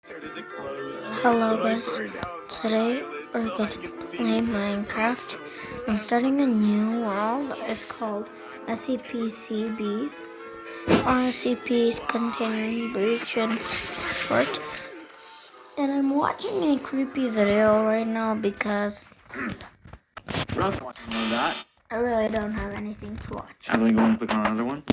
Hello guys, today we're going to play Minecraft. I'm starting a new world. It's called SCP-CB, or SCP Continuing Breach in short. And I'm watching a creepy video right now because I really don't have anything to watch. As I go and click on another one.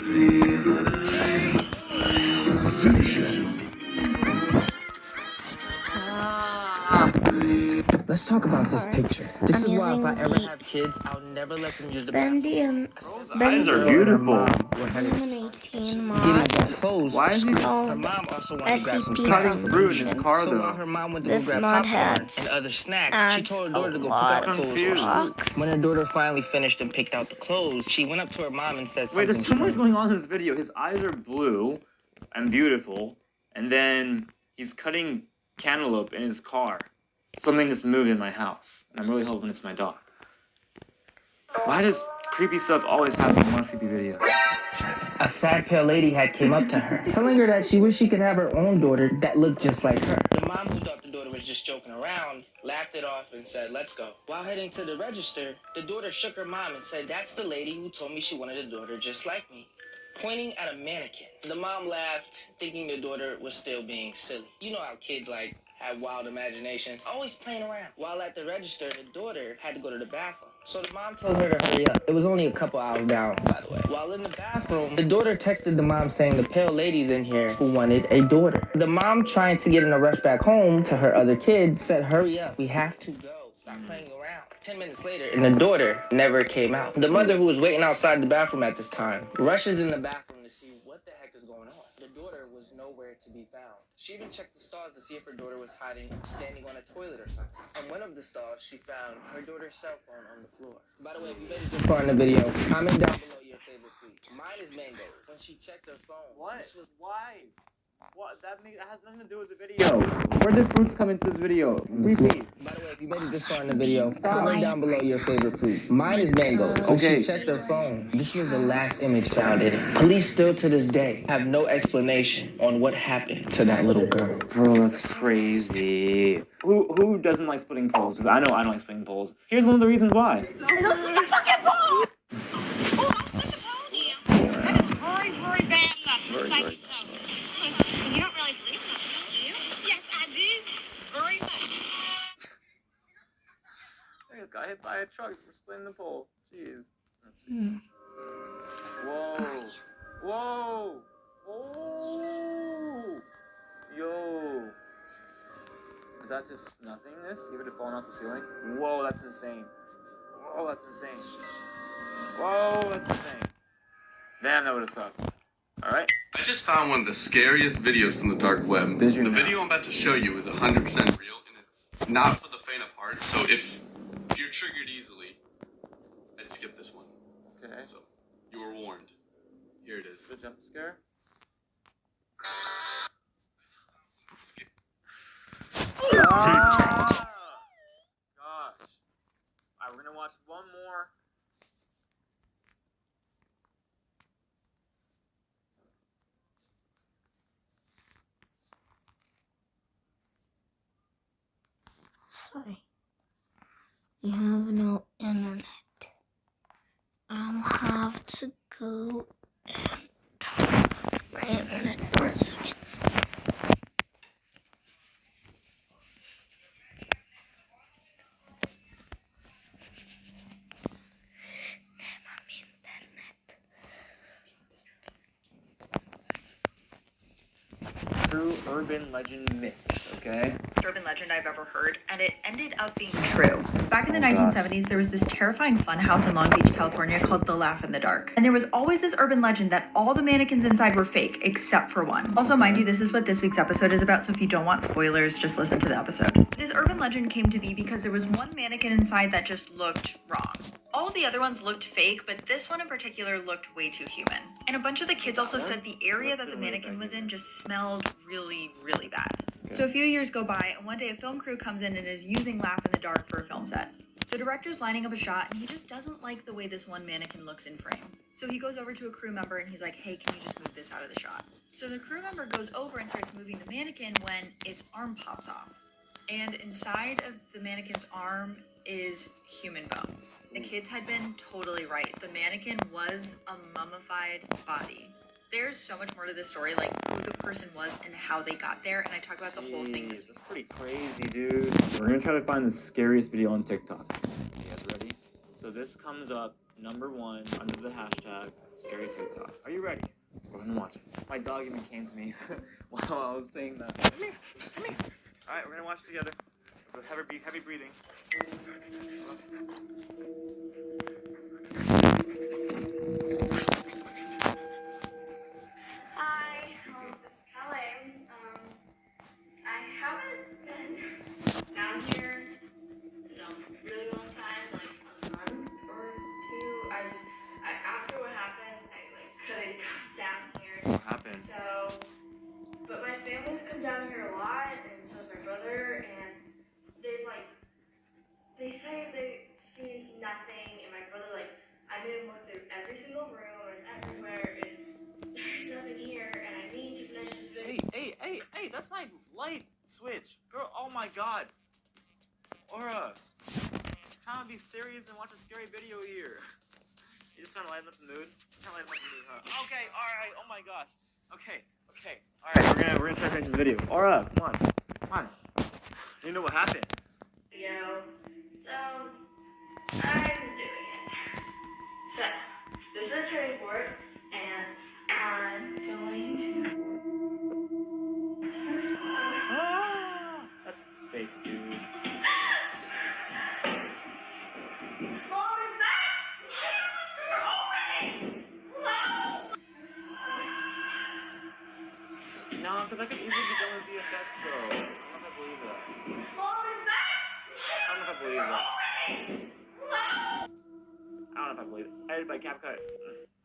Let's talk about this picture. This is why if I ever have kids, I'll never let them use the Bendy and Eyes are beautiful. I'm an 18 mod. getting some clothes. Why is he just Her mom also wanted to grab some SCP snacks. cutting fruit in his car So though? while her mom went to go This grab mod popcorn has and other snacks, she told her daughter to go pick out clothes. Confused. When her daughter finally finished and picked out the clothes, she went up to her mom and said something. Wait, there's so much strange. going on in this video. His eyes are blue and beautiful, and then he's cutting cantaloupe in his car. Something just moved in my house, and I'm really hoping it's my dog. Why does creepy stuff always happen in one creepy video? A sad pale lady had came up to her, telling her that she wished she could have her own daughter that looked just like her. The mom, who thought the daughter was just joking around, laughed it off and said, "Let's go." While heading to the register, the daughter shook her mom and said, "That's the lady who told me she wanted a daughter just like me," pointing at a mannequin. The mom laughed, thinking the daughter was still being silly. You know how kids have wild imaginations, always playing around. While at the register, the daughter had to go to the bathroom. So the mom told her to hurry up. It was only a couple hours down, by the way. While in the bathroom, the daughter texted the mom saying the pale lady's in here who wanted a daughter. The mom, trying to get in a rush back home to her other kids, said, "Hurry up, we have to go. Stop playing around." 10 minutes later, and the daughter never came out. The mother, who was waiting outside the bathroom at this time, rushes in the bathroom to see what the heck is going on. The daughter was nowhere to be found. She even checked the stalls to see if her daughter was hiding, standing on a toilet or something. On one of the stalls, she found her daughter's cell phone on the floor. By the way, if you made it this far in the video, comment down below your favorite food. Mine is mangoes. When she checked her phone, this was Why? What? That has nothing to do with the video. Where did fruits come into this video? Creepy. By the way, if you made it this far in the video, comment down below your favorite food. Mine is mangoes. Okay. She checked her phone. This was the last image found in it. Police still to this day have no explanation on what happened to that little girl. Bro, that's crazy. Who doesn't like splitting poles? Because I know I don't like splitting poles. Here's one of the reasons why. You don't really believe that, do you? Yes, I do. Very much. I just got hit by a truck for splitting the pole. Jeez. Let's see. Whoa. Whoa. Oh. Yo. Is that just nothingness? Even it falling off the ceiling? Whoa, that's insane. Whoa, that's insane. Whoa, that's insane. Damn, that would have sucked. Alright. I just found one of the scariest videos from the dark web. The video I'm about to show you is 100% real, and it's not for the faint of heart. So if you're triggered easily, I'd skip this one. Okay. So you were warned. Here it is. The jump scare? Gosh. Alright, we're gonna watch one more. Sorry. You have no internet. I'll have to go and turn my internet for a second. True urban legend myths, okay? Urban legend I've ever heard, and it ended up being true. Back in the 1970s, there was this terrifying fun house in Long Beach, California called The Laugh in the Dark. And there was always this urban legend that all the mannequins inside were fake, except for one. Also, mind you, this is what this week's episode is about, so if you don't want spoilers, just listen to the episode. This urban legend came to be because there was one mannequin inside that just looked wrong. All of the other ones looked fake, but this one in particular looked way too human. And a bunch of the kids also said the area that the mannequin was in just smelled really, really bad. So a few years go by, and one day a film crew comes in and is using Laugh in the Dark for a film set. The director's lining up a shot, and he just doesn't like the way this one mannequin looks in frame. So he goes over to a crew member and he's like, "Hey, can you just move this out of the shot?" So the crew member goes over and starts moving the mannequin when its arm pops off. And inside of the mannequin's arm is human bone. The kids had been totally right. The mannequin was a mummified body. There's so much more to this story, like who the person was and how they got there, and I talk about the whole thing. That's pretty crazy, dude. We're gonna try to find the scariest video on TikTok. You guys ready? So this comes up #1 under the hashtag scary TikTok. Are you ready? Let's go ahead and watch it. My dog even came to me while I was saying that. Come here, come here. All right, we're gonna watch it together. With heavy breathing. Hi, it's Kelly. I haven't been down here in a really long time, like a month or two. After what happened, I couldn't come down here. What happened? So, but my family's come down here a lot, and so is my brother, and they say they've seen nothing, and my brother, I made him look through every single room and everywhere, and there's nothing here, and I need to finish this video. Hey, that's my light switch. Girl, oh my god. Aura, trying to be serious and watch a scary video here. You just trying to lighten up the mood? Huh? Okay, alright, oh my gosh. Okay. Alright, we're gonna try to finish this video. Aura, come on. You know what happened? So, I'm doing it. So, this is a trading board, and I'm going to... That's fake, dude. Mom, is that? Open! No, because I could easily be done with the effects, though. I don't know if I believe that. Mom, is that? I don't know if I believe that. I don't know if I believe it. Edited by CapCut.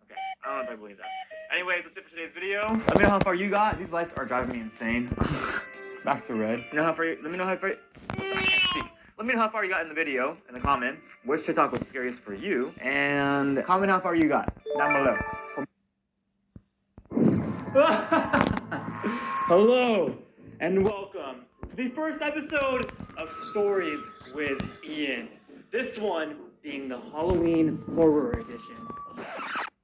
Okay, I don't know if I believe that. Anyways, that's it for today's video. Let me know how far you got. These lights are driving me insane. Back to red. Let me know how far I can't speak. Let me know how far you got in the video, in the comments. Which TikTok was scariest for you? And comment how far you got down below. Hello, and welcome to the first episode of Stories with Ian. This one being the Halloween Horror Edition.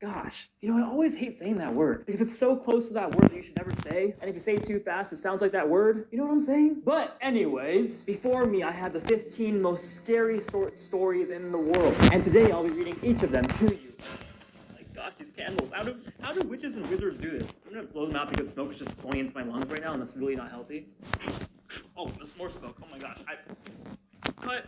Gosh, I always hate saying that word because it's so close to that word that you should never say. And if you say it too fast, it sounds like that word. You know what I'm saying? But anyways, before me, I have the 15 most scary short stories in the world. And today I'll be reading each of them to you. My gosh, these candles. How do witches and wizards do this? I'm gonna blow them out because smoke is just going into my lungs right now, and that's really not healthy. Oh, there's more smoke. Oh my gosh. Cut.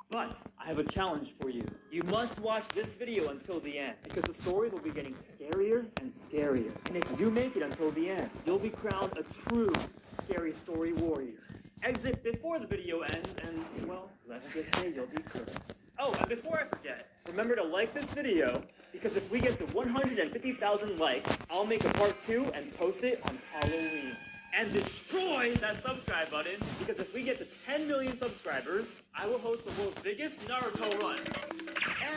But I have a challenge for you. You must watch this video until the end, because the stories will be getting scarier and scarier. And if you make it until the end, you'll be crowned a true scary story warrior. Exit before the video ends, and, well, let's just say you'll be cursed. Oh, and before I forget, remember to like this video, because if we get to 150,000 likes, I'll make a part 2 and post it on Halloween. And destroy that subscribe button, because if we get to 10 million subscribers, I will host the world's biggest Naruto run.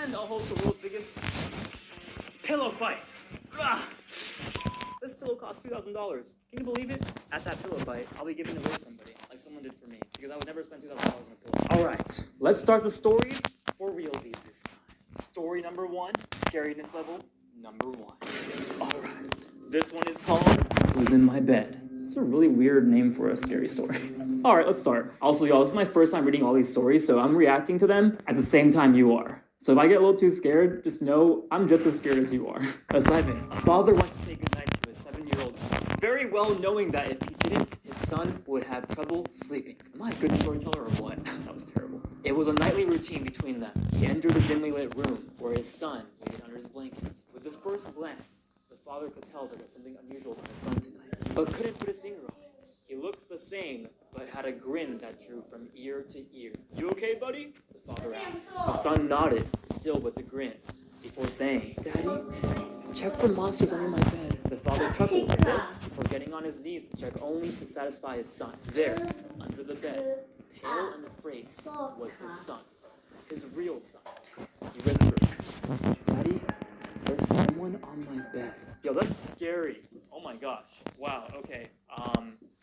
And I'll host the world's biggest pillow fight. This pillow cost $2,000. Can you believe it? At that pillow fight, I'll be giving it away to somebody, like someone did for me, because I would never spend $2,000 on a pillow. Alright, let's start the stories for realsies this time. Story number 1, scariness level number 1. Alright, this one is called Who's in My Bed? It's a really weird name for a scary story. Alright, let's start. Also, y'all, this is my first time reading all these stories, so I'm reacting to them at the same time you are. So if I get a little too scared, just know I'm just as scared as you are. Assignment. A father went to say goodnight to his 7-year-old son, very well knowing that if he didn't, his son would have trouble sleeping. Am I a good storyteller or what? That was terrible. It was a nightly routine between them. He entered the dimly lit room where his son waited under his blanket. With the first glance, the father could tell there was something unusual about his son tonight, but couldn't put his finger on it. He looked the same, but had a grin that drew from ear to ear. You okay, buddy? The father asked. The son nodded, still with a grin, before saying, Daddy, check for monsters under my bed. The father chuckled a bit before getting on his knees to check only to satisfy his son. There, under the bed, pale and afraid, was his son. His real son. He whispered, Daddy, there's someone on my bed. Yo, that's scary. Oh my gosh. Wow, okay.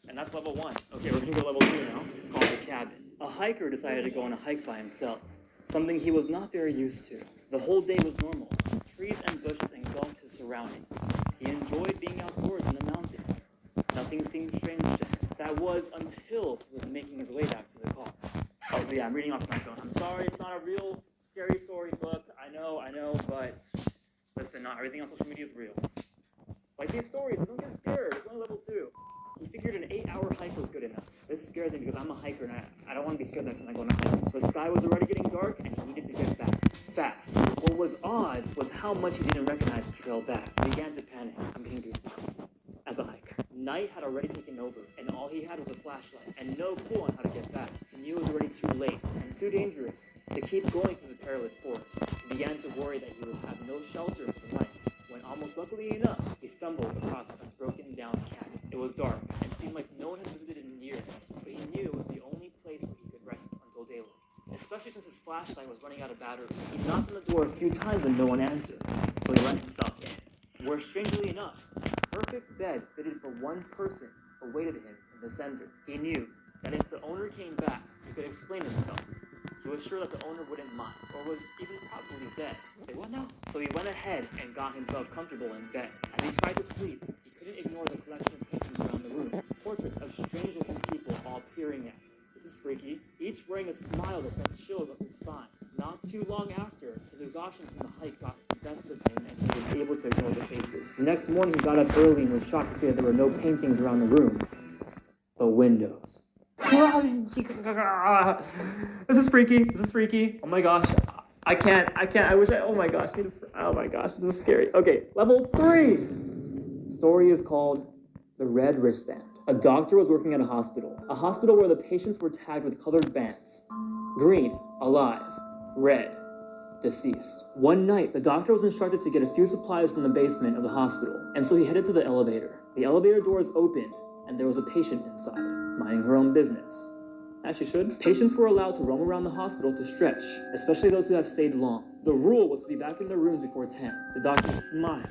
And that's level 1. Okay, we're gonna go level 2 now. It's called the cabin. A hiker decided to go on a hike by himself, something he was not very used to. The whole day was normal. Trees and bushes engulfed his surroundings. He enjoyed being outdoors in the mountains. Nothing seemed strange to him. That was until he was making his way back to the car. Oh, so yeah, I'm reading off my phone. I'm sorry, it's not a real scary story book. I know, but listen, not everything on social media is real. Like these stories, don't get scared. It's only level 2. He figured an 8-hour hike was good enough. This scares me because I'm a hiker and I don't want to be scared next time I go on a hike. The sky was already getting dark and he needed to get back fast. What was odd was how much he didn't recognize the trail back. He began to panic. I'm getting goosebumps. As a hiker. Night had already taken over, and all he had was a flashlight, and no clue on how to get back. He knew it was already too late, and too dangerous, to keep going through the perilous forest. He began to worry that he would have no shelter for the night, when almost luckily enough, he stumbled across a broken down cabin. It was dark, and seemed like no one had visited in years, but he knew it was the only place where he could rest until daylight. Especially since his flashlight was running out of battery. He knocked on the door a few times but no one answered, so he let himself in. Where, strangely enough, a perfect bed fitted for one person awaited him in the center. He knew that if the owner came back, he could explain himself. He was sure that the owner wouldn't mind, or was even probably dead. Say, what now? So he went ahead and got himself comfortable in bed. As he tried to sleep, he couldn't ignore the collection of paintings around the room. Portraits of strange-looking people all peering at him. This is freaky. Each wearing a smile that sent chills up his spine. Not too long after, his exhaustion from the hike got the best of him and he was able to ignore the faces. The next morning he got up early and was shocked to see that there were no paintings around the room, but windows. This is freaky. Oh my gosh. I can't, oh my gosh, this is scary. Okay, level 3. Story is called The Red Wristband. A doctor was working at a hospital where the patients were tagged with colored bands. Green, alive. Red, deceased. One night, the doctor was instructed to get a few supplies from the basement of the hospital, and so he headed to the elevator. The elevator doors opened, and there was a patient inside, minding her own business. As she should. Patients were allowed to roam around the hospital to stretch, especially those who have stayed long. The rule was to be back in their rooms before 10. The doctor smiled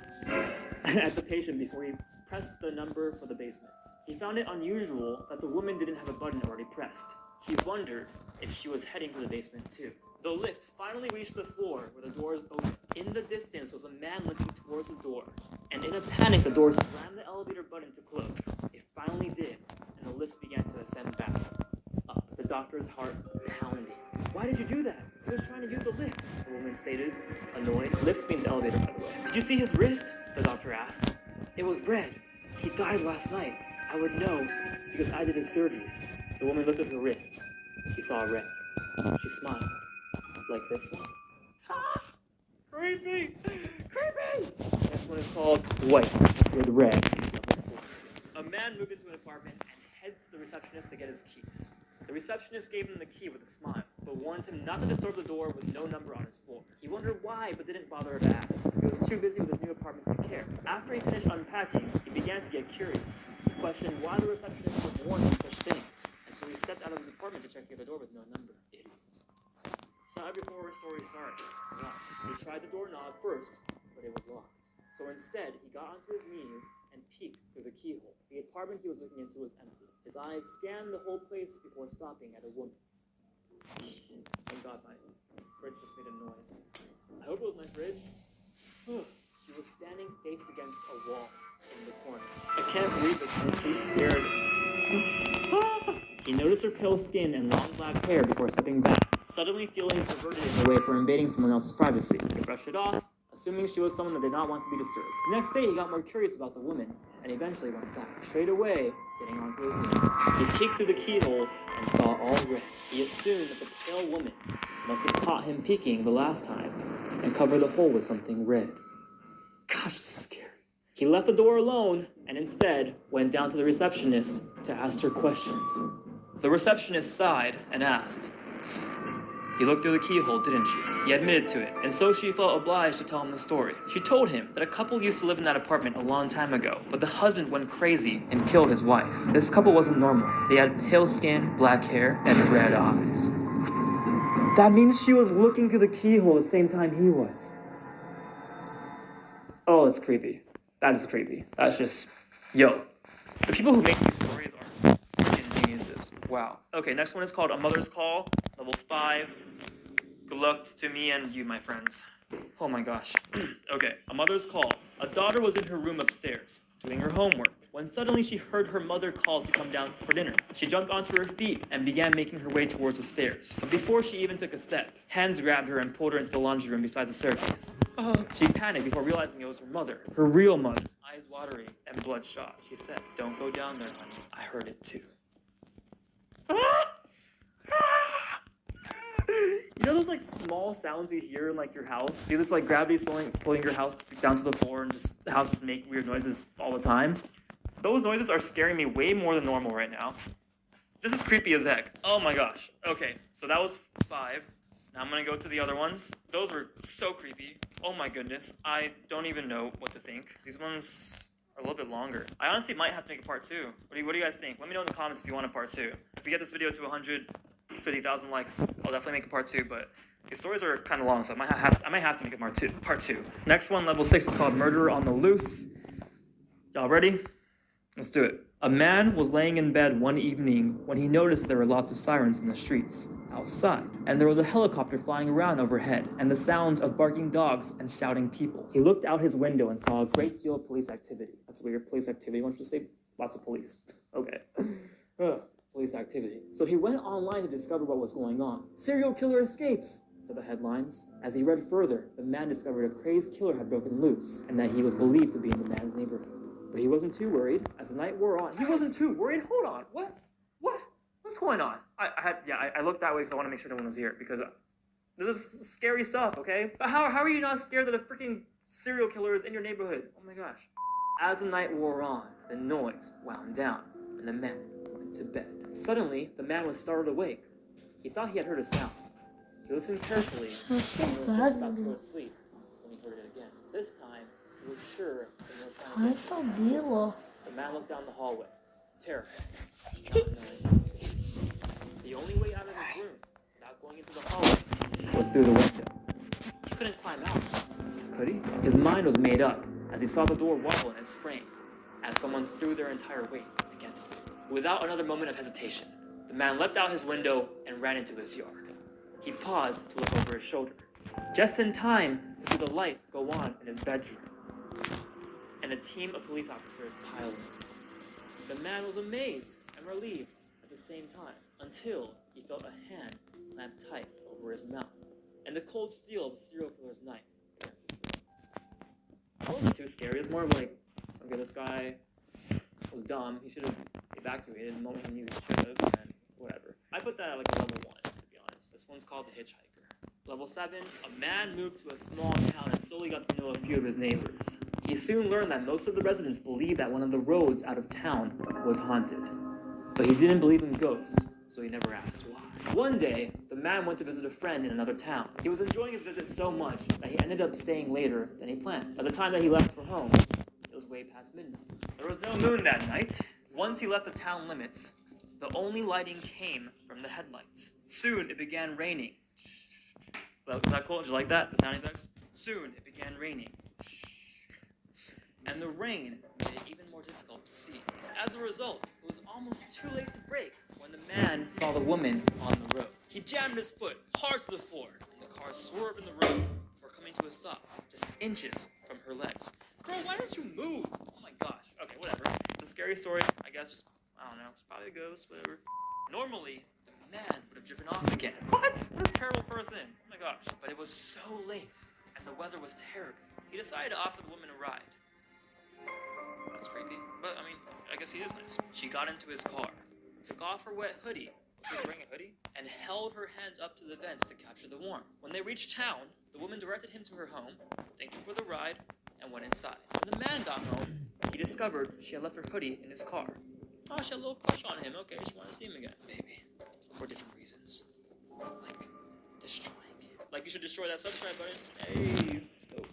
at the patient before he pressed the number for the basement. He found it unusual that the woman didn't have a button already pressed. He wondered if she was heading to the basement too. The lift finally reached the floor where the doors opened. In the distance was a man looking towards the door, and in a panic the door slammed the elevator button to close. It finally did, and the lift began to ascend back up. The doctor's heart pounding. Why did you do that? He was trying to use the lift, the woman stated, annoyed. Lift means elevator, by the way. Did you see his wrist? The doctor asked. It was red. He died last night. I would know because I did his surgery. The woman lifted her wrist. He saw red. She smiled. Like this one. Ah! Creepy! This one is called White with Red. A man moved into an apartment and headed to the receptionist to get his keys. The receptionist gave him the key with a smile, but warned him not to disturb the door with no number on his floor. He wondered why, but didn't bother to ask. He was too busy with his new apartment to care. After he finished unpacking, he began to get curious. He questioned why the receptionist would warn him such things, and so he stepped out of his apartment to check the other door with no number. Idiot. So every horror story starts. Gosh, he tried the doorknob first, but it was locked. So instead, he got onto his knees and peeked through the keyhole. The apartment he was looking into was empty. His eyes scanned the whole place before stopping at a woman. Thank God my fridge just made a noise. I hope it was my fridge. He was standing face against a wall in the corner. I can't believe this, I'm too scared. He noticed her pale skin and long black hair before stepping back, suddenly feeling perverted in a way for invading someone else's privacy. He brushed it off, assuming she was someone that did not want to be disturbed. The next day, he got more curious about the woman, and eventually went back, straight away, getting onto his knees. He peeked through the keyhole and saw all red. He assumed that the pale woman must have caught him peeking the last time and covered the hole with something red. Gosh, this is scary. He left the door alone and instead went down to the receptionist to ask her questions. The receptionist sighed and asked, "You looked through the keyhole, didn't you?" He admitted to it, and so she felt obliged to tell him the story. She told him that a couple used to live in that apartment a long time ago, but the husband went crazy and killed his wife. This couple wasn't normal. They had pale skin, black hair, and red eyes. That means she was looking through the keyhole the same time he was. Oh, it's creepy. That is creepy. That's just Yo, the people who make these stories are freaking geniuses. Wow. Okay, next one is called A Mother's Call, level 5. Good luck to me and you, my friends. Oh my gosh. Okay, A Mother's Call. A daughter was in her room upstairs, doing her homework, when suddenly she heard her mother call to come down for dinner. She jumped onto her feet and began making her way towards the stairs. But before she even took a step, hands grabbed her and pulled her into the laundry room beside the staircase. She panicked before realizing it was her mother, her real mother. Eyes watery and bloodshot, she said, "Don't go down there, honey. I heard it too." You know those like small sounds you hear in like your house? Because it's like gravity pulling your house down to the floor and just the houses make weird noises all the time. Those noises are scaring me way more than normal right now. This is creepy as heck. Oh my gosh. Okay, so that was 5. Now I'm gonna go to the other ones. Those were so creepy. Oh my goodness. I don't even know what to think. These ones are a little bit longer. I honestly might have to make a part 2. What do you guys think? Let me know in the comments if you want a part 2. If we get this video to 150,000 likes, I'll definitely make a part 2, but these stories are kind of long, so I might have to make a part 2. Next one, level 6, is called Murder on the Loose. Y'all ready? Let's do it. A man was laying in bed one evening when he noticed there were lots of sirens in the streets outside, and there was a helicopter flying around overhead, and the sounds of barking dogs and shouting people. He looked out his window and saw a great deal of police activity. That's weird. Police activity. Why don't you say lots of police? Okay. Police activity. So he went online to discover what was going on. "Serial killer escapes," said the headlines. As he read further, the man discovered a crazed killer had broken loose, and that he was believed to be in the man's neighborhood. But he wasn't too worried. As the night wore on, he wasn't too worried? Hold on. What? What's going on? I looked that way because I want to make sure no one was here, because this is scary stuff, okay? But how are you not scared that a freaking serial killer is in your neighborhood? Oh my gosh. As the night wore on, the noise wound down, and the man went to bed. Suddenly, the man was startled awake. He thought he had heard a sound. He listened carefully, and was just about to go to sleep when he heard it again. This time, he was sure someone was trying to get him. The man looked down the hallway, terrified, not knowing. The only way out of his room, without going into the hallway, was through the window. He couldn't climb out, could he? His mind was made up as he saw the door wobble in its frame, as someone threw their entire weight against it. Without another moment of hesitation, the man leapt out his window and ran into his yard. He paused to look over his shoulder, just in time to see the light go on in his bedroom, and a team of police officers piled in. The man was amazed and relieved at the same time, until he felt a hand clamped tight over his mouth, and the cold steel of the serial killer's knife against his throat. That wasn't too scary. It's more of like, okay, this guy was dumb. He should have evacuated the moment he knew he should have, and whatever. I put that at like a level 1, to be honest. This one's called The Hitchhiker. Level 7, a man moved to a small town and slowly got to know a few of his neighbors. He soon learned that most of the residents believed that one of the roads out of town was haunted. But he didn't believe in ghosts, so he never asked why. One day, the man went to visit a friend in another town. He was enjoying his visit so much that he ended up staying later than he planned. By the time that he left for home, it was way past midnight. There was no moon that night. Once he left the town limits, the only lighting came from the headlights. Soon, it began raining. Is that cool? Did you like that? The sound effects? Soon, it began raining. And the rain made it even more difficult to see. As a result, it was almost too late to brake when the man saw the woman on the road. He jammed his foot hard to the floor, and the car swerved in the road before coming to a stop, just inches from her legs. Girl, why don't you move? Oh my gosh. Okay, whatever. It's a scary story, I guess. I don't know. It's probably a ghost, whatever. Normally, the man would have driven off again. What? What a terrible person. Oh my gosh. But it was so late, and the weather was terrible. He decided to offer the woman a ride. That's creepy. But, I mean, I guess he is nice. She got into his car, took off her wet hoodie. Was she wearing a hoodie? And held her hands up to the vents to capture the warmth. When they reached town, the woman directed him to her home, thanked him for the ride, and went inside. When the man got home, he discovered she had left her hoodie in his car. Oh, she had a little crush on him. Okay, she wanted to see him again. Maybe. For different reasons. Like, destroying him. Like, you should destroy that subscribe button. Hey.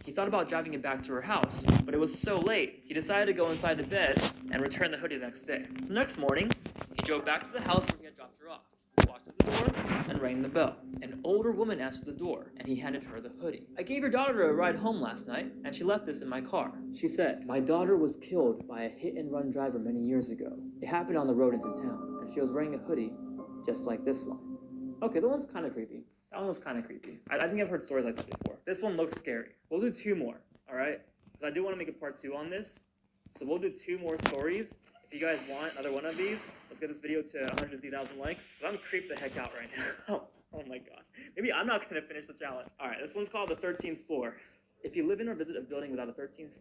He thought about driving it back to her house, but it was so late, he decided to go inside to bed and return the hoodie the next day. The next morning, he drove back to the house where he had dropped her off. While knocked at the door and rang the bell. An older woman answered the door, and he handed her the hoodie. I gave your daughter a ride home last night, and she left this in my car. She said, my daughter was killed by a hit-and-run driver many years ago. It happened on the road into town, and she was wearing a hoodie just like this one. Okay, that one's kind of creepy. That one was kind of creepy. I think I've heard stories like that before. This one looks scary. We'll do 2 more, all right? Because I do want to make a part 2 on this. So we'll do 2 more stories. If you guys want another one of these, let's get this video to 150,000 likes. I'm creeped the heck out right now. Oh my god. Maybe I'm not going to finish the challenge. All right, this one's called the 13th floor. If you live in or visit a building without a 13th